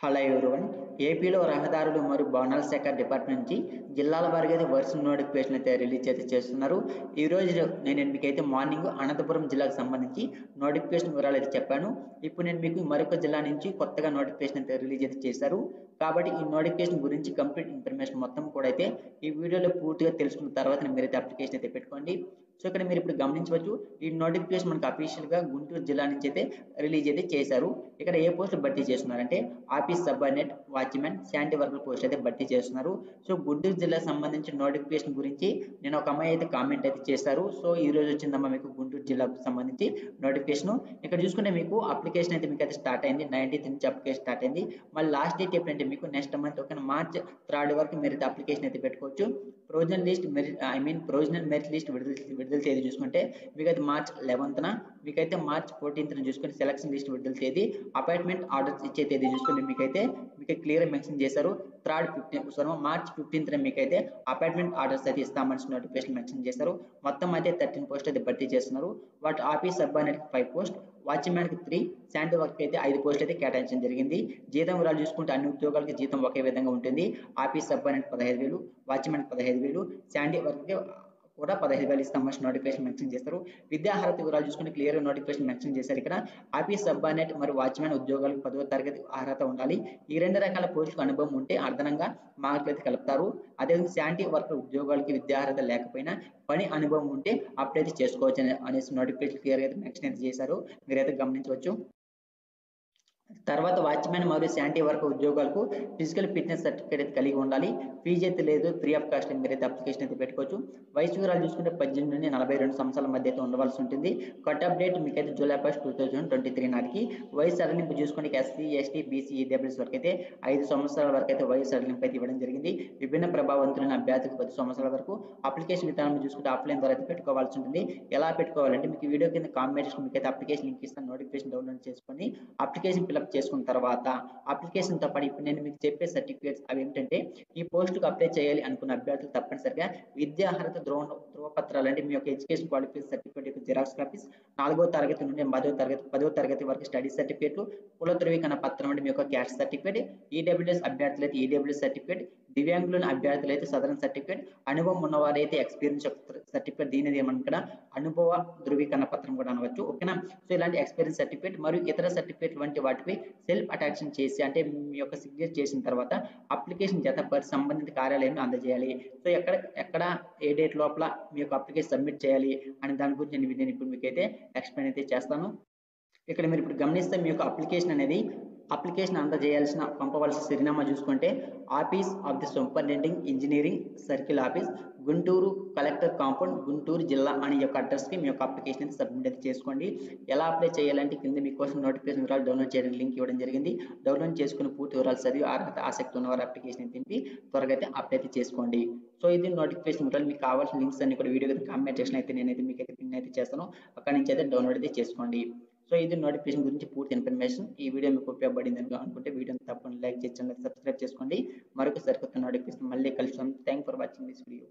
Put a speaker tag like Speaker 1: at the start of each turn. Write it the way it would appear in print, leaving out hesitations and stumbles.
Speaker 1: Hello everyone. ఏపీలో రహదారులు మరియు భవనాల శాఖ డిపార్ట్మెంట్ నుంచి జిల్లాల వారీగా అయితే వరుస నోటిఫికేషన్ అయితే రిలీజ్ అయితే చేస్తున్నారు. ఈ రోజు నేను మీకైతే మార్నింగ్ అనంతపురం జిల్లాకు సంబంధించి నోటిఫికేషన్ వివరాలు అయితే చెప్పాను. ఇప్పుడు నేను మీకు మరొక జిల్లా నుంచి కొత్తగా నోటిఫికేషన్ అయితే రిలీజ్ అయితే చేశారు. కాబట్టి ఈ నోటిఫికేషన్ గురించి కంప్లీట్ ఇన్ఫర్మేషన్ మొత్తం కూడా అయితే ఈ వీడియోలో పూర్తిగా తెలుసుకున్న తర్వాత మీరైతే అప్లికేషన్ అయితే పెట్టుకోండి. సో ఇక్కడ మీరు ఇప్పుడు గమనించవచ్చు, ఈ నోటిఫికేషన్ మనకు అఫీషియల్గా గుంటూరు జిల్లా నుంచి అయితే రిలీజ్ అయితే చేశారు. ఇక్కడ ఏ పోస్టులు భర్తీ చేస్తున్నారంటే office subordinate, watchmen, sanitary worker post అయితే భర్తీ చేస్తున్నారు. సో గుంటూరు జిల్లాకు సంబంధించిన నోటిఫికేషన్ గురించి నేను ఒక అమ్మాయి అయితే కామెంట్ అయితే చేశారు. సో ఈ రోజు వచ్చిందమ్మా మీకు గుంటూరు జిల్లాకు సంబంధించి నోటిఫికేషన్. ఇక్కడ చూసుకుంటే మీకు అప్లికేషన్ అయితే మీకు అయితే స్టార్ట్ అయింది. 19th నుంచి అప్లికేషన్ స్టార్ట్ అయింది. మళ్ళీ లాస్ట్ డేట్ ఎప్పుడంటే మీకు నెక్స్ట్ మంత్ మార్చ్ 3rd వరకు మీరు అయితే అప్లికేషన్ అయితే పెట్టుకోవచ్చు. ప్రొవిజనల్ మెరిట్ లిస్ట్ విడుదల తేదీ చూసుకుంటే మీకైతే మార్చ్ 11th, మీకైతే మార్చ్ 14th చూసుకుంటే సెలక్షన్ లిస్ట్ విడుదల తేదీ, అపాయింట్మెంట్ ఆర్డర్స్ ఇచ్చే తేదీ చూసుకుంటే మీకు క్లియర్ మెన్షన్ చేశారు. మార్చ్ 15th మీకైతే అపాయింట్మెంట్ ఆర్డర్స్ అయితే ఇస్తామని నోటిఫికేషన్ మెన్షన్ చేశారు. మొత్తం అయితే 13 పోస్ట్ అయితే భర్తీ చేస్తున్నారు. వాటి ఆఫీస్ సబార్డినేట్ 5 పోస్ట్, వాచ్మెన్ కి 3, శానిటరీ వర్క్ అయితే 5 పోస్టులు అయితే కేటాయించడం జరిగింది. జీతం వివరాలు చూసుకుంటే అన్ని ఉద్యోగాలకి జీతం ఒకే విధంగా ఉంటుంది. Office subordinate 15,000, watchmen 15,000, sanitary work కూడా 15,000 ఇస్తామని నోటిఫికేషన్ మెన్షన్ చేస్తారు. విద్యార్హత వివరాలు చూసుకుంటే క్లియర్ నోటిఫికేషన్ మెన్షన్ చేశారు. ఇక్కడ ఆఫీస్ సబార్డినేట్ మరియు వాచ్మెన్ ఉద్యోగాలకు 10వ తరగతి అర్హత ఉండాలి. ఈ 2 రకాల పోస్టులకు అనుభవం ఉంటే అదనంగా మార్కులు అయితే కలుపుతారు. అదేవిధంగా శానిటరీ వర్కర్ ఉద్యోగాలకి విద్యార్హత లేకపోయినా పని అనుభవం ఉంటే అప్లై చేసుకోవచ్చు అనేసి నోటిఫికేషన్ క్లియర్ అయితే మెన్షన్ అయితే చేశారు. మీరైతే గమనించవచ్చు. తర్వాత వాచ్మెన్ మరియు శానిటరీ వర్క్ ఉద్యోగాలకు ఫిజికల్ ఫిట్నెస్ సర్టిఫికేట్ అయితే కలిగి ఉండాలి. ఫీజు అయితే లేదు, ఫ్రీ ఆఫ్ కాస్ట్ మీరైతే అప్లికేషన్ అయితే పెట్టుకోవచ్చు. వయసు వివరాలు చూసుకుంటే 18 నుండి 42 సంవత్సరాల మధ్య అయితే ఉండవలసి ఉంటుంది. కట్ ఆఫ్ డేట్ మీకైతే జూలై 1, 2023 నాటికి. వయసు సడలింపు చూసుకుంటే ఎస్సీ, ఎస్టీ, బీసీ, ఈడబ్ల్యూఎస్ వరకు అయితే 5 సంవత్సరాల వరకు అయితే వయసు సడలింపు అయితే ఇవ్వడం జరిగింది. విభిన్న ప్రభావవంతులైన అభ్యర్థులకు 10 సంవత్సరాల వరకు. అప్లికేషన్ విధానం చూసుకుంటే ఆఫ్లైన్ ద్వారా అయితే పెట్టుకోవాల్సి ఉంటుంది. ఎలా పెట్టుకోవాలంటే మీకు వీడియో కింద కామెంట్ మీకైతే అప్లికేషన్ లింక్ ఇస్తాను. నోటిఫికేషన్ డౌన్లోడ్ చేసుకొని అప్లికేషన్ ఫిల్అప్ చేసుకున్న తర్వాత అప్లికేషన్ తో పాటు ఇప్పుడు నేను మీకు చెప్పే సర్టిఫికేట్స్ అవి ఏంటంటే, ఈ పోస్టుకు అప్లై చేయాలి అనుకున్న అభ్యర్థులు తప్పనిసరిగా విద్యార్హత ధ్రువపత్రాలు అంటే మీ యొక్క ఎడ్యుకేషన్ క్వాలిఫికేషన్ సర్టిఫికేట్ యొక్క జిరాక్స్ కాపీస్, 4వ తరగతి నుండి 10వ తరగతి వరకు స్టడీ సర్టిఫికేట్లు, కుల ధృవీకరణ పత్రం అంటే మీ యొక్క క్యాస్ట్ సర్టిఫికేట్, ఈడబ్ల్యూఎస్ అభ్యర్థులు అయితే ఈడబ్ల్యూఎస్ సర్టిఫికేట్, దివ్యాంగులను అభ్యర్థులు అయితే సదరన్ సర్టిఫికేట్, అనుభవం ఉన్నవారైతే ఎక్స్పీరియన్స్ సర్టిఫికేట్, దీనిది ఏమనుకున్నా అనుభవ ధృవీకరణ పత్రం కూడా అనవచ్చు. ఓకేనా. సో ఇలాంటి ఎక్స్పీరియన్స్ సర్టిఫికేట్ మరియు ఇతర సర్టిఫికేట్ వంటి వాటిపై సెల్ఫ్ అటాక్షన్ చేసి అంటే మీ యొక్క సిగ్నేచర్ చేసిన తర్వాత అప్లికేషన్ జతపరిచి సంబంధిత కార్యాలయంలో అందజేయాలి. సో ఎక్కడ ఏ డేట్ లోపల మీ యొక్క అప్లికేషన్ సబ్మిట్ చేయాలి అనే దాని గురించి నేను ఇప్పుడు మీకైతే ఎక్స్ప్లెయిన్ అయితే చేస్తాను. ఇక్కడ మీరు ఇప్పుడు గమనిస్తే మీ యొక్క అప్లికేషన్ అందజేయాల్సిన పంపవలసిన చిరునామా చూసుకుంటే office of the superintending engineering circle office, Guntur, collector compound, Guntur జిల్లా అనే యొక్క అడ్రస్కి మీ యొక్క అప్లికేషన్ సబ్మిట్ అయితే చేసుకోండి. ఎలా అప్లై చేయాలంటే కింద మీకోసం నోటిఫికేషన్ వివరాలు డౌన్లోడ్ చేయడానికి లింక్ ఇవ్వడం జరిగింది. డౌన్లోడ్ చేసుకుని పూర్తి వివరాలు చదివి అర్హత ఆసక్తి ఉన్నవారు అప్లికేషన్ తింపి త్వరగా అయితే అప్లై అయితే చేసుకోండి. సో ఇది నోటిఫికేషన్ వివరాలు. మీకు కావాల్సిన లింక్స్ అన్ని కూడా వీడియో కామెంట్ సెక్షన్ అయితే నేనైతే మీకైతే పిన్ అయితే చేస్తాను. అక్కడి నుంచి అయితే డౌన్లోడ్ అయితే చేసుకోండి. సో ఇది నోటిఫికేషన్ గురించి పూర్తి ఇన్ఫర్మేషన్. ఈ వీడియో మీకు ఉపయోగపడింది అనుకుంటే వీడియోని తప్పకుండా లైక్ చేసి సబ్స్క్రైబ్ చేసుకోండి. మరొక సరికొత్త నోటిఫికేషన్ మళ్ళీ కలుస్తాం. Thank for watching this video.